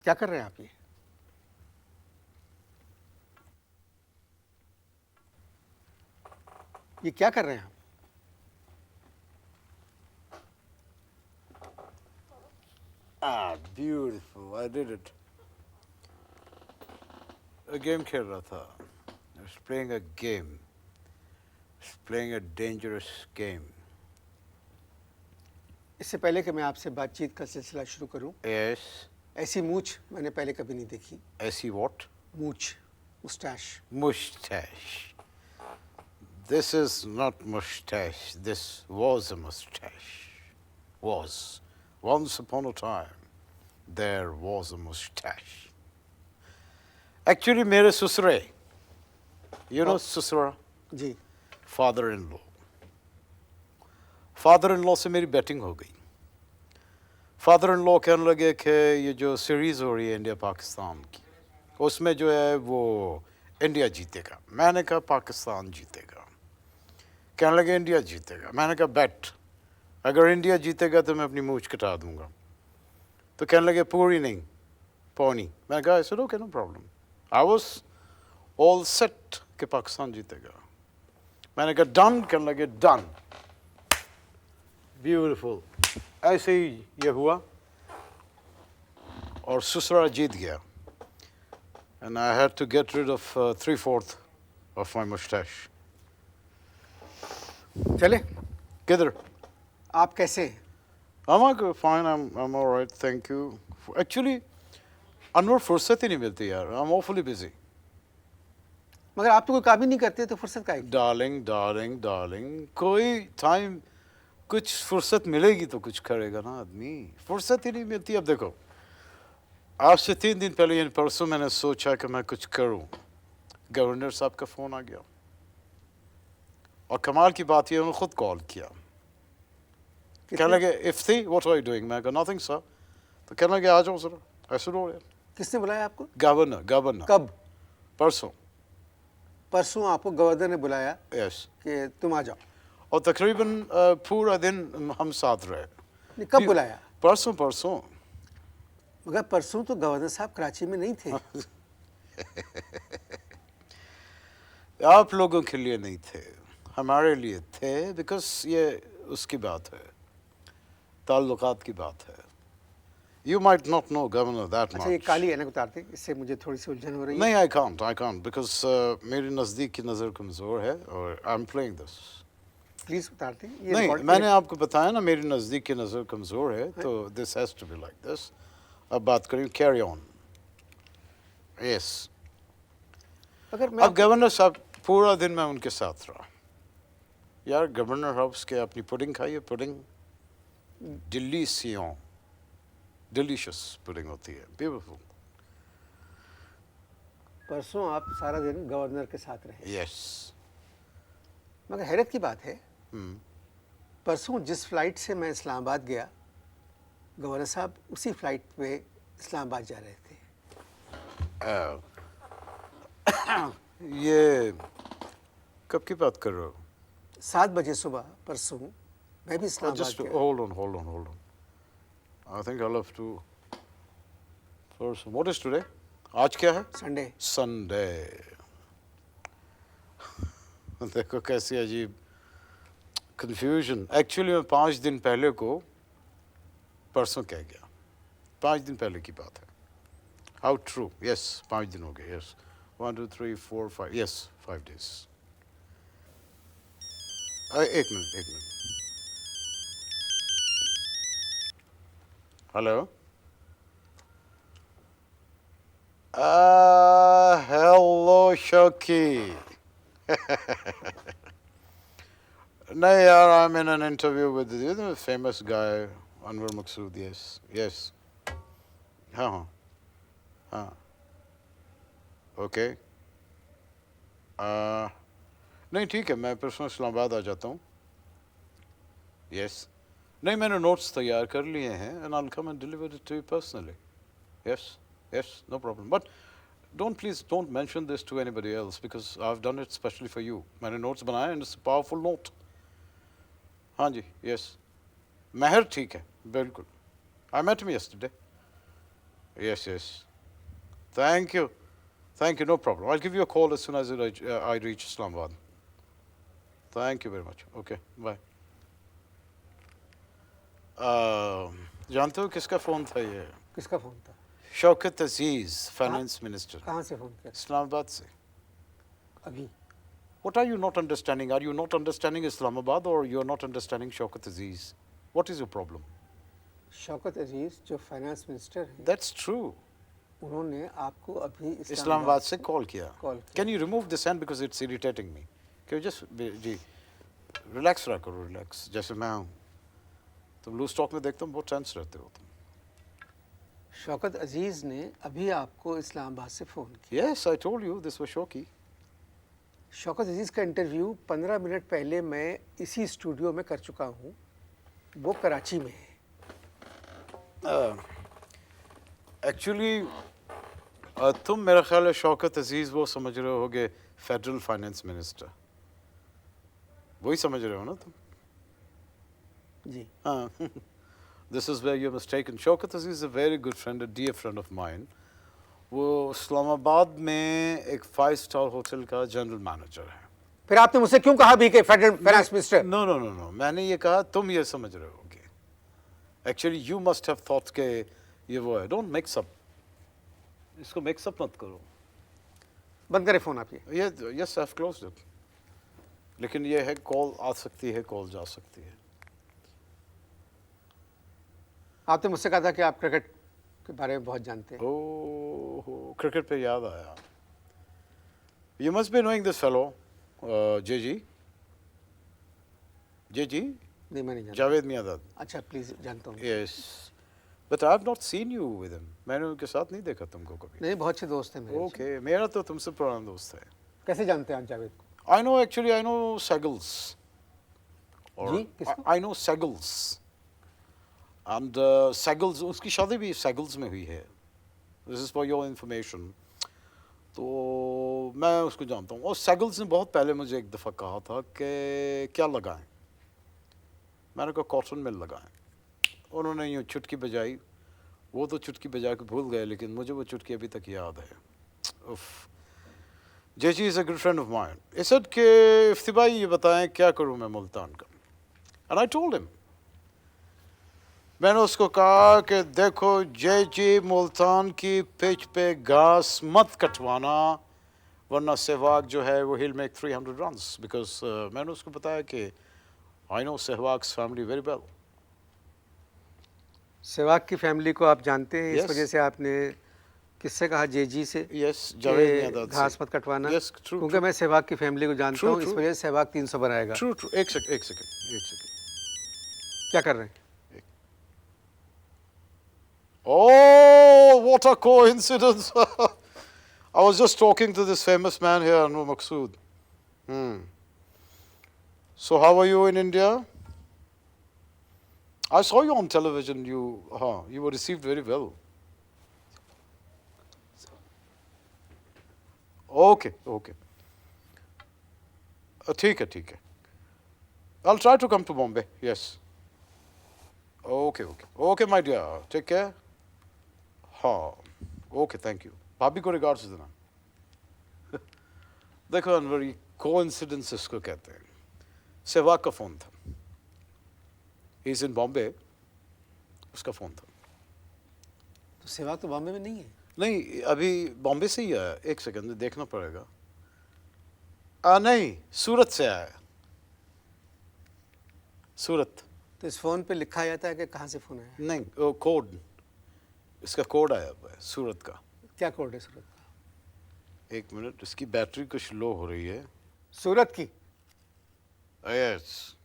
क्या कर रहे हैं आप ये क्या कर रहे हैं आप? Ah, beautiful. I did it. A game खेल रहा था. I was playing a game. I was playing a dangerous game. इससे पहले कि मैं आपसे बातचीत का सिलसिला शुरू करूं, Yes. ऐसी मूछ मैंने पहले कभी नहीं देखी। ऐसी what? मूछ, Moustache. Mustache. This is not mustache. This was a mustache. Was. Once upon a time, there was a mustache. Actually, मेरे ससुरे. You know ससुरा? जी। Father in law. Father in law से मेरी बैटिंग हो गई. फादर इन लॉ कहने लगे कि ये जो सीरीज़ हो रही है इंडिया पाकिस्तान की, उसमें जो है वो इंडिया जीतेगा. मैंने कहा पाकिस्तान जीतेगा. कहने लगे इंडिया जीतेगा. मैंने कहा बैट, अगर इंडिया जीतेगा तो मैं अपनी मूछ कटा दूंगा. तो कहने लगे पूरी नहीं, पौनी. मैंने कहा ऐसे okay, no problem. I was all set कि पाकिस्तान जीतेगा. मैंने कहा डन. कहने लगे डन. ब्यूटीफुल. ऐसे ही ये हुआ और ससुरा जीत गया. And I had to get rid of 3/4 of my moustache. चले, किधर? आप कैसे हैं? I'm fine. I'm all right. Thank you. Actually, Anwar फुर्सत ही नहीं मिलती यार. I'm awfully busy. मगर आप तो कोई काम ही नहीं करते तो फुर्सत का है? Darling, darling, darling. कोई टाइम कुछ फुर्सत मिलेगी तो कुछ करेगा ना आदमी. फुर्सत ही नहीं मिलती. अब देखो, आज से 3 दिन पहले यानी परसों मैंने सोचा कि मैं कुछ करूं. गवर्नर साहब का फ़ोन आ गया और कमाल की बात ये उन्होंने खुद कॉल किया. कहने लगे Ifti, what are you doing? मैं कहा नथिंग सर. तो कहने लगे आ जाओ जरा. ऐसे रो यार. किसने बुलाया आपको? गवर्नर. कब? परसों. परसों आपको गवर्नर ने बुलाया यस. कि तुम आ जाओ? और तकरीबन पूरा दिन हम साथ रहे. नहीं, कब बुलाया? परसों. मगर परसों तो गवर्नर साहब कराची में नहीं थे. आप लोगों के लिए नहीं थे, हमारे लिए थे. बिकॉज ये उसकी बात है, ताल्लुकात की बात है. You might not know Governor that much. अच्छा, ये काली ऐनक उतारते, इससे मुझे थोड़ी सी उलझन हो रही है. नहीं, I can't because मेरी नज़दीक की नज़र कमज़ोर है और I'm playing this. प्लीज उतारते. ये नहीं, रिकॉर्ड मैंने आपको बताया ना मेरी नज़दीक की नज़र कमज़ोर है, तो this has to be like this. अब बात करें, carry on. Yes. अगर मैं अब गवर्नर साहब पूरा दिन मैं उनके साथ रहा. यार गवर्नर हाउस के अपनी पुडिंग खाइए. पुडिंग डिलीशियस पुडिंग होती है. ब्यूटीफुल. परसों आप सारा दिन गवर्नर के साथ रहे. यस. मगर हैरत की बात है, परसों जिस फ्लाइट से मैं इस्लामाबाद गया, गवर्नर साहब उसी फ्लाइट पे इस्लामाबाद जा रहे थे. ये कब की बात कर रहे हो? 7 बजे सुबह परसों मैं भी इस्लामाबाद Just गया. hold on. I think I'll have to first. What is today? आज क्या है? संडे. संडे. देखो कैसी अजीब कंफ्यूजन. एक्चुअली मैं 5 दिन पहले को परसों कह गया. 5 दिन पहले की बात है. How true. यस, 5 दिन हो गए. यस. 1 2 3 4 5. Yes, 5 days. एक मिनट. हेलो. हेलो शौकी. नहीं यार, I'm in an interview with the famous guy Anwar Maqsood. Yes. हाँ. ओके. नहीं ठीक है, मैं परसों इस्लामाबाद आ जाता हूँ. यस. नहीं, मैंने नोट्स तैयार कर लिए हैं and I'll come and deliver it to you personally. Yes, no problem. But don't mention this to anybody else because I've done it specially for you. मैंने नोट्स बनाए and it's a powerful note. हाँ जी. Yes. महर ठीक है, बिल्कुल. I met him yesterday. Yes, yes. Thank you. Thank you. No problem. I'll give you a call as soon as I reach Islamabad. Thank you very much. Okay. Bye. जानते हो किसका phone था ये? किसका phone था? शौकत अजीज़, finance minister, कहाँ से phone किया? इस्लामाबाद से. अभी? What are you not understanding? Are you not understanding Islamabad or you're not understanding Shaukat Aziz? What is your problem? Shaukat अजीज़ जो फाइनेंस मिनिस्टर हैं, That's true. उन्होंने आपको अभी इस्लामाबाद से कॉल किया. कॉल किया. Can you remove this hand because it's irritating me? Can you just जी relax रहा करो, रिलैक्स जैसे मैं हूँ. तुम लूज टॉक में देखता हूँ बहुत टेंस रहते हो तुम. शौकत अजीज़ ने अभी आपको इस्लामाबाद से फ़ोन किया. Yes, I told you this was Shauki. Shaukat अजीज़ का इंटरव्यू 15 मिनट पहले मैं इसी स्टूडियो में कर चुका हूँ. वो कराची में है. एक्चुअली तुम मेरा ख्याल है शौकत अजीज़ वो समझ रहे होगे फेडरल फाइनेंस मिनिस्टर. वही समझ रहे हो ना तुम? जी. हाँ. This is where you're mistaken. Shaukat Aziz is a very good friend, a dear friend of mine. वो इस्लामाबाद में एक 5-star होटल का जनरल मैनेजर है. फिर आपने मुझसे क्यों कहा भी कि federal finance minister? No no no no, मैंने ये कहा तुम ये समझ रहे होगे. Actually you must have thought के ये वो है. Don't mix up. इसको मिक्स अप मत करो. बंद करें फ़ोन आप ये. Yes I have closed it. लेकिन ये है कॉल आ सकती है, कॉल जा सकती है. आपने मुझसे कहा था कि आप क्रिकेट के बारे में बहुत जानते हैं. ओह, क्रिकेट पे याद आया. You must be knowing this fellow J G. नहीं, मैं नहीं जानता. जावेद मियादाद. अच्छा, प्लीज़, जानता हूँ. Yes, but I have not seen you with him. मैंने उनके साथ नहीं देखा तुमको कभी. नहीं, बहुत अच्छे दोस्त हैं मेरे. ओके, मेरा तो तुमसे पुराना दोस्त है. कैसे जानते हैं आप जावेद को? I know actually I know Segals. जी, किसको? I know Segals. And Segals उसकी शादी भी Segals में हुई है. This is for your information. तो मैं उसको जानता हूँ. और Segals ने बहुत पहले मुझे एक दफ़ा कहा था कि क्या लगाएं. मैंने कहा कॉटन मिल लगाएं. उन्होंने यूँ चुटकी बजाई. वो तो चुटकी बजा के भूल गए लेकिन मुझे वो चुटकी अभी तक याद है. उफ. J G is a good friend of mine. इसद के इफ्तिबाई ये बताएं क्या करूं मैं मुल्तान का. And I told him. मैंने उसको कहा कि देखो जेजी, मुल्तान की पिच पे घास मत कटवाना वरना सहवाग जो है वो हिल मेक 300 रन्स. बिकॉज मैंने उसको बताया कि I know Sehwag's family very well. Sehwag की फैमिली को आप जानते हैं. Yes. इस वजह से आपने किससे कहा? जेजी से. यस, जावेद कि मियादाद से. घास मत कटवाना. Yes, true, क्योंकि true. मैं सहवाग की फैमिली को जानता True, हूँ. इस true. वजह से सहवाग 300 बनाएगा. True true. एक सेकंड. क्या कर रहे हैं? Oh, what a coincidence. I was just talking to this famous man here, Anwar Maqsood. So how are you in India? I saw you on television. You were received very well. Okay. ठीक है. I'll try to come to Bombay. Yes. Okay, my dear. Take care. हाँ, okay, thank you. भाभी को regards देना. देखो अनवर, ये coincidence इसको कहते हैं. सहवाग का फ़ोन था. He is in Bombay. उसका फ़ोन था. तो सहवाग तो बॉम्बे में नहीं है. नहीं, अभी बॉम्बे से ही आया. एक सेकंड देखना पड़ेगा. नहीं, सूरत से आया. सूरत. तो इस फ़ोन पे लिखा जाता है कि कहाँ से फ़ोन आया? नहीं, वो कोड. इसका कोड आया हुआ है सूरत का. क्या कोड है सूरत का? एक मिनट, इसकी बैटरी कुछ लो हो रही है. सूरत की? यस.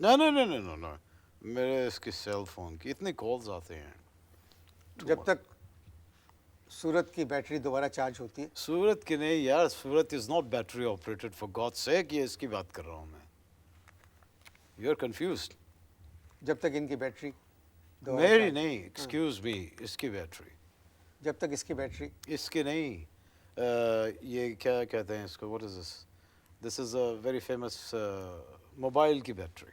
नो. मेरे इसकी सेल फोन की इतने कॉल्स आते हैं. जब तक सूरत की बैटरी दोबारा चार्ज होती है. सूरत की नहीं यार. सूरत is not battery operated for God sake. ये इसकी बात कर रहा हूँ मैं. You are confused. जब तक इनकी बैटरी मेरी नहीं, एक्सक्यूज मी. इसकी बैटरी. जब तक इसकी बैटरी. इसकी नहीं. ये क्या कहते हैं इसको? What is this? This is a very famous mobile की बैटरी.